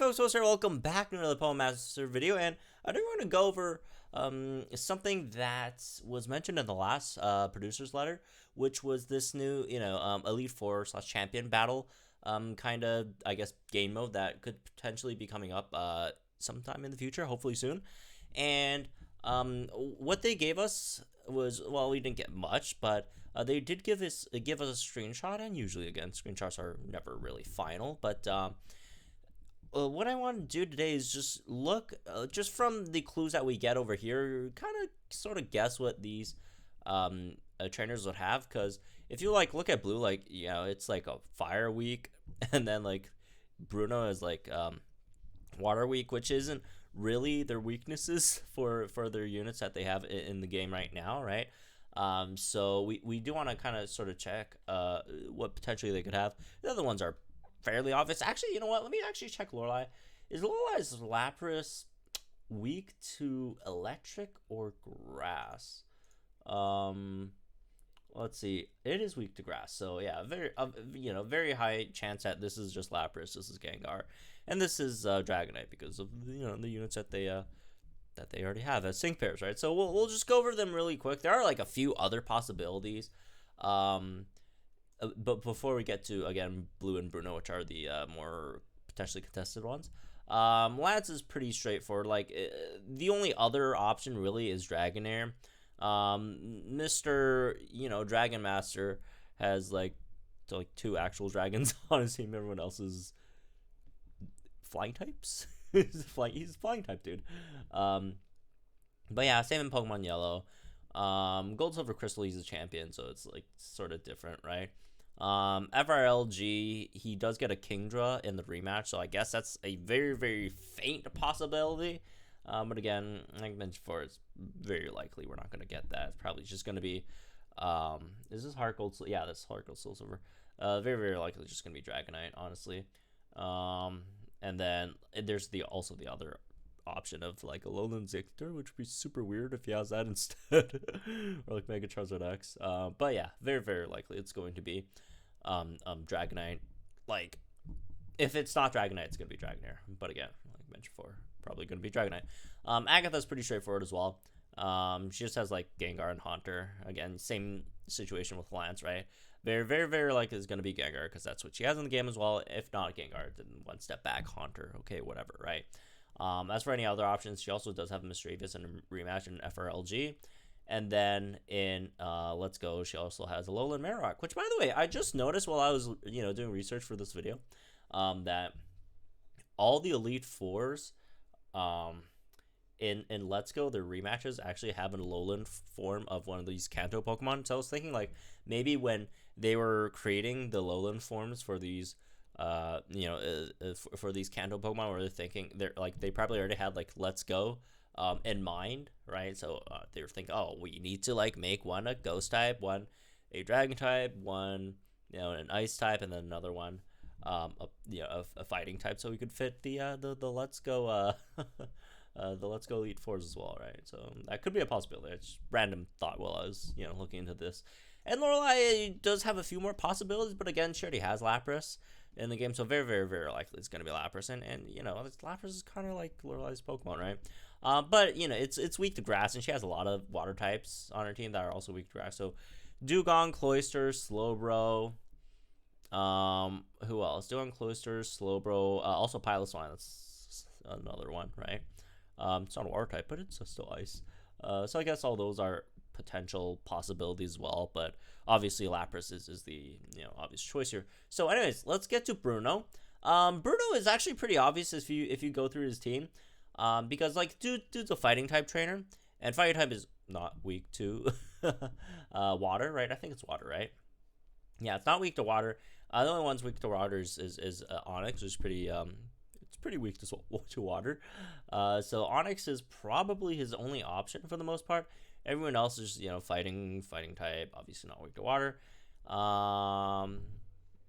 folks, welcome back to another Poem Master video, and I think we're going to go over something that was mentioned in the last producer's letter, which was this new, Elite Four / Champion battle, kind of, I guess, game mode that could potentially be coming up sometime in the future, hopefully soon. And what they gave us was, well, we didn't get much, but they did give us a screenshot, and usually, again, screenshots are never really final, but what I want to do today is just look, just from the clues that we get over here, kind of sort of guess what these trainers would have. Because if you look at blue, it's like a fire week, and then Bruno is water week, which isn't really their weaknesses for their units that they have in the game right now, right? So we do want to kind of sort of check what potentially they could have. The other ones are fairly obvious. Actually, you know what? Let me actually check Lorelei. Is Lorelai's Lapras weak to electric or grass? Let's see. It is weak to grass. So yeah, very high chance that this is just Lapras, this is Gengar, and this is Dragonite because of the units that they already have as sync pairs, right? So we'll just go over them really quick. There are a few other possibilities. But before we get to, again, Blue and Bruno, which are the more potentially contested ones, Lance is pretty straightforward. The only other option really is Dragonair. Mr. Dragon Master has two actual dragons on his team. Everyone else is flying types. he's a flying type dude. But yeah, same in Pokemon Yellow. Gold, Silver, Crystal, he's a champion, so it's sort of different, right? FRLG, he does get a Kingdra in the rematch, so I guess that's a very, very faint possibility. But again, like I mentioned before, it's very likely we're not going to get that. It's probably just going to be, is this Heart Gold? Yeah, that's Heart Gold, Soul Silver. Very, very likely just going to be Dragonite, honestly. And then there's also the other option of a Alolan Zigter, which would be super weird if he has that instead, or Mega Charizard X. But yeah, very, very likely it's going to be Dragonite. If it's not Dragonite, it's gonna be Dragonair. But again, like I mentioned before, probably gonna be Dragonite. Agatha's pretty straightforward as well. She just has Gengar and Haunter. Again, same situation with Lance, right? Very, very, very likely it's gonna be Gengar because that's what she has in the game as well. If not Gengar, then one step back, Haunter. Okay, whatever, right? As for any other options, she also does have Mischievous and Rematch in FRLG. And then in Let's Go, she also has Alolan Marowak, which, by the way, I just noticed while I was, doing research for this video, that all the Elite Fours in Let's Go, their rematches actually have an Alolan form of one of these Kanto Pokemon. So I was thinking, maybe when they were creating the Alolan forms for these for these Kanto Pokemon, where they're thinking they probably already had Let's Go in mind, right? So they were thinking, oh, we need to make one a Ghost type, one a Dragon type, one an Ice type, and then another one a Fighting type, so we could fit the Let's Go the Let's Go Elite Fours as well, right? So that could be a possibility. It's random thought while I was looking into this. And Lorelei does have a few more possibilities, but again, she already has Lapras in the game, so very, very, very likely it's going to be Lapras. And Lapras is kind of like Lorelei's Pokemon, right? But it's weak to grass, and she has a lot of water types on her team that are also weak to grass. So Dugong, Cloyster, Slowbro. Who else? Dugong, Cloyster, Slowbro. Also Piloswine. That's another one, right? It's not a water type, but it's still ice. So I guess all those are potential possibilities as well, but obviously Lapras is the obvious choice here. So anyways, let's get to Bruno. Bruno is actually pretty obvious if you go through his team, because dude's a fighting type trainer, and fighting type is not weak to water, right? I think it's water, right? Yeah, it's not weak to water. The only one's weak to water is Onyx, which is pretty it's pretty weak to water. So Onyx is probably his only option for the most part. Everyone else is fighting type, obviously not weak to water. And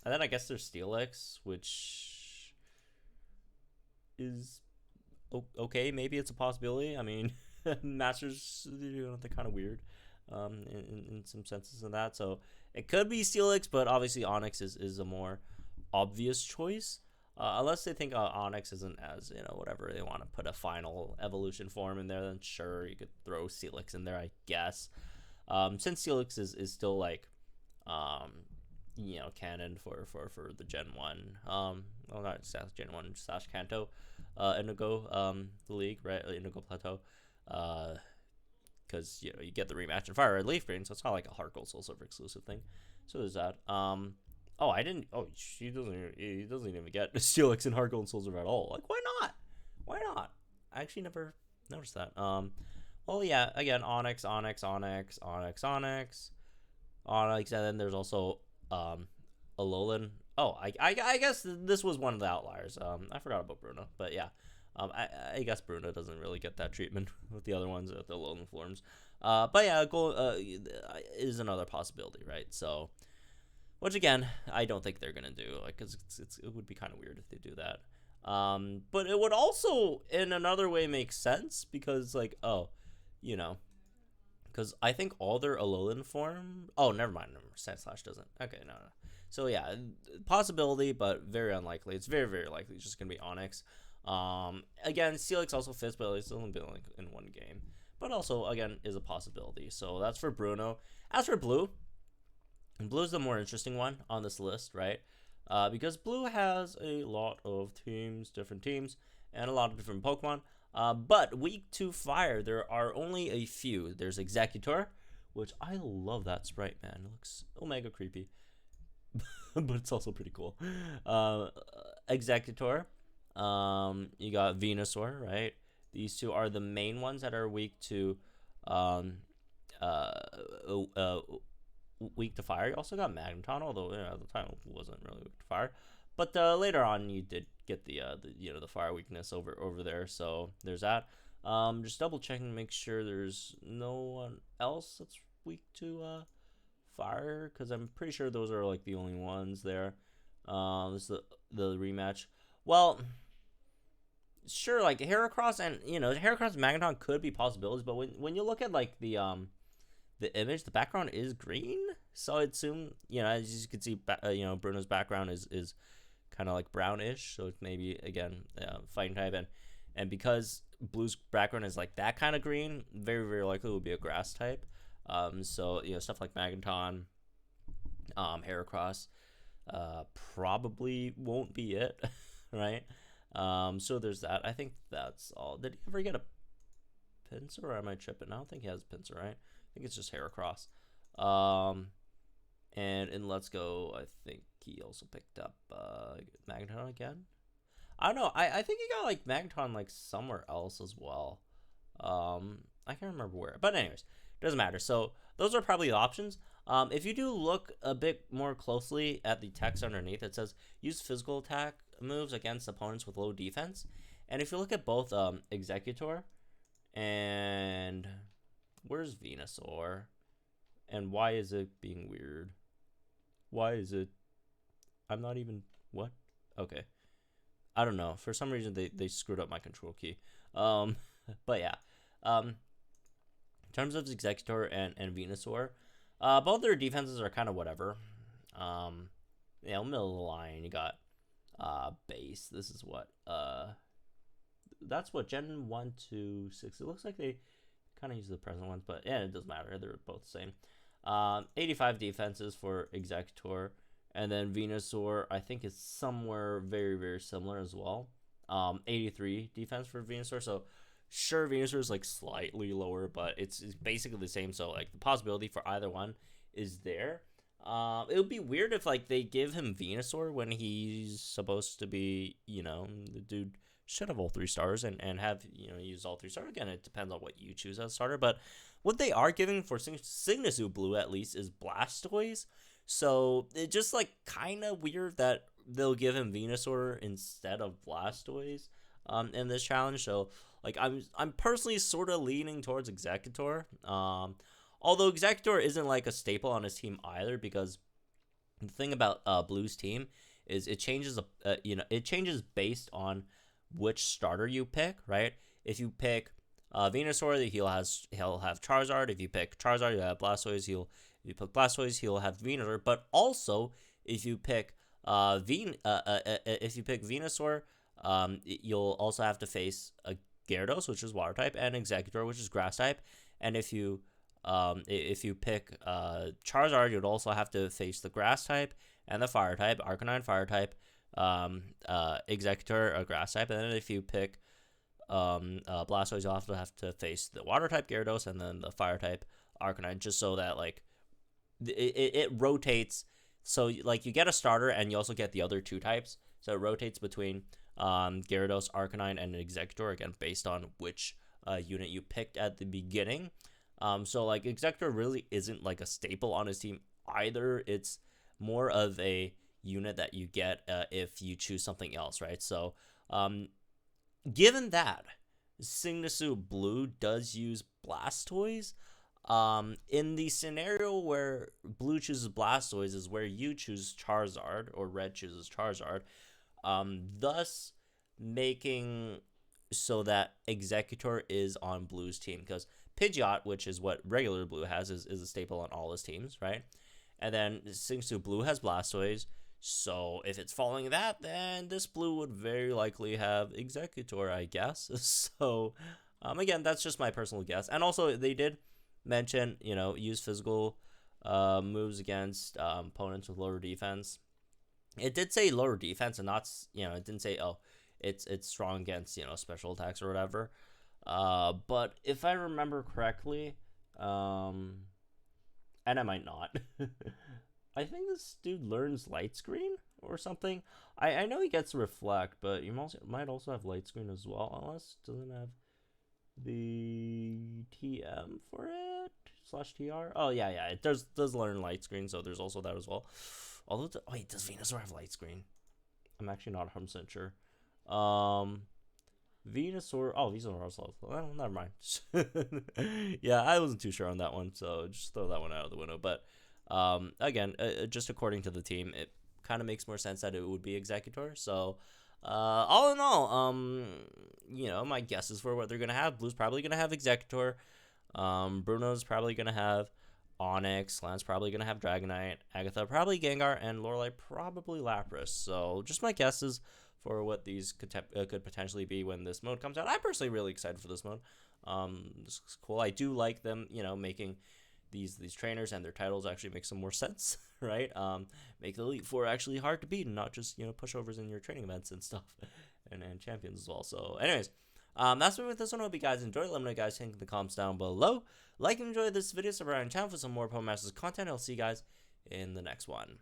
then I guess there's Steelix, which is okay. Maybe it's a possibility. I mean, Masters, they're kind of weird in some senses of that. So it could be Steelix, but obviously Onyx is a more obvious choice. Unless they think Onyx isn't as, whatever, they want to put a final evolution form in there, then sure, you could throw Steelix in there, I guess. Since Steelix is still like, canon for the Gen 1, well, not Gen 1 / Kanto, Indigo, the league, right? Indigo Plateau, because, you get the rematch in Fire Red Leaf Green, so it's not like a Heart Gold Soul Silver exclusive thing. So there's that. Oh, I didn't. Oh, he doesn't even get Steelix and Heart Gold and Soul Silver at all. Like, why not? Why not? I actually never noticed that. Well, yeah. Again, Onyx, and then there's also Alolan. Oh, I guess this was one of the outliers. I forgot about Bruno, but yeah. I guess Bruno doesn't really get that treatment with the other ones, with the Alolan forms. But yeah, Gold is another possibility, right? So. Which, again, I don't think they're going to do, like, because it would be kind of weird if they do that. But it would also, in another way, make sense, because, like, because I think all their Alolan form... Oh, never mind, Sandslash doesn't. Okay, no. So, yeah, possibility, but very unlikely. It's very, very likely it's just going to be Onyx. Again, Steelix also fits, but it's only been, like, in one game. But also, again, is a possibility. So, that's for Bruno. As for Blue... Blue's the more interesting one on this list, right? Because Blue has a lot of teams, different teams, and a lot of different Pokemon. But weak to fire, there are only a few. There's Executor, which I love that sprite, man. It looks omega creepy, but it's also pretty cool. Executor. You got Venusaur, right? These two are the main ones that are weak to weak to fire. You also got Magneton, although at the time it wasn't really weak to fire. But later on, you did get the fire weakness over there. So there's that. Just double checking to make sure there's no one else that's weak to fire, because I'm pretty sure those are like the only ones there. This is the rematch. Well, sure, like Heracross and Heracross and Magneton could be possibilities, but when you look at like the image, the background is green, so I'd assume, as you can see, Bruno's background is kind of like brownish, so it's maybe, again, fighting type, and because Blue's background is like that kind of green, very, very likely it will be a grass type. So, stuff like Magneton, Heracross, probably won't be it, right? So there's that. I think that's all. Did he ever get a Pinsir, or am I tripping? I don't think he has a Pinsir, right? I think it's just Heracross. And in Let's Go, I think he also picked up Magneton again. I don't know. I think he got like Magneton like somewhere else as well. I can't remember where. But anyways, doesn't matter. So those are probably the options. If you do look a bit more closely at the text underneath, it says use physical attack moves against opponents with low defense. And if you look at both Executor and... Where's Venusaur? And why is it being weird? Why is it... I'm not even... What? Okay. I don't know. For some reason, they screwed up my control key. But yeah. In terms of Executor and Venusaur, both their defenses are kind of whatever. Middle of the line, you got base. This is what... that's what Gen 1 to 6. It looks like they... kind of use the present ones, but yeah, it doesn't matter. They're both the same. 85 defenses for Executor, and then Venusaur, I think, is somewhere very, very similar as well. 83 defense for Venusaur. So sure, Venusaur is like slightly lower, but it's basically the same. So like the possibility for either one is there. It would be weird if like they give him Venusaur when he's supposed to be, the dude should have all 3 stars and have, use all 3 stars. Again, it depends on what you choose as a starter. But what they are giving for Signature Blue, at least, is Blastoise. So it's just, like, kind of weird that they'll give him Venusaur instead of Blastoise in this challenge. So, like, I'm personally sort of leaning towards Executor. Although Executor isn't, like, a staple on his team either, because the thing about Blue's team is it changes, it changes based on which starter you pick, right? If you pick Venusaur, he'll have Charizard. If you pick Charizard, you'll have Blastoise. If you pick Blastoise, he'll have Venusaur. But also, if you pick If you pick Venusaur, you'll also have to face a Gyarados, which is Water type, and Executor, which is Grass type. And if you pick Charizard, you'd also have to face the Grass type and the Fire type, Arcanine Fire type, Executor, a Grass type. And then if you pick Blastoise, you'll also have to face the Water type Gyarados and then the Fire type Arcanine, just so that like it rotates. So like you get a starter and you also get the other two types. So it rotates between Gyarados, Arcanine, and Executor, again based on which unit you picked at the beginning. So like Executor really isn't like a staple on his team either. It's more of a unit that you get if you choose something else, right? So given that Signasu Blue does use Blastoise, in the scenario where Blue chooses Blastoise is where you choose Charizard, or Red chooses Charizard, thus making so that Executor is on Blue's team, because Pidgeot, which is what regular Blue has, is a staple on all his teams, right? And then Signasu Blue has Blastoise, so if it's following that, then this Blue would very likely have Executor, I guess. So, again, that's just my personal guess. And also, they did mention, use physical moves against opponents with lower defense. It did say lower defense, and not, it didn't say, oh, it's strong against, special attacks or whatever. But if I remember correctly, and I might not, I think this dude learns Light Screen or something. I know he gets Reflect, but you might also have Light Screen as well, unless it doesn't have the TM for it /TR. Oh yeah, it does learn Light Screen, so there's also that as well. Although, wait, does Venusaur have Light Screen? I'm actually not 100% sure. Venusaur. Oh, Venusaur also. Well, never mind. Yeah, I wasn't too sure on that one, so just throw that one out of the window. But again, just according to the team, it kind of makes more sense that it would be Executor. So, all in all, my guesses for what they're gonna have: Blue's probably gonna have Executor. Bruno's probably gonna have Onyx. Lance probably gonna have Dragonite. Agatha probably Gengar, and Lorelei probably Lapras. So, just my guesses for what these could potentially be when this mode comes out. I'm personally really excited for this mode. This is cool. I do like them, making these trainers and their titles actually make some more sense, right? Make the Elite Four actually hard to beat, and not just pushovers in your training events and stuff, and champions as well. So, anyways, that's me with this one. I hope you guys enjoyed. Let me know, guys, think in the comments down below. Like and enjoy this video, subscribe to the channel for some more Pokemon Masters content. I'll see you guys in the next one.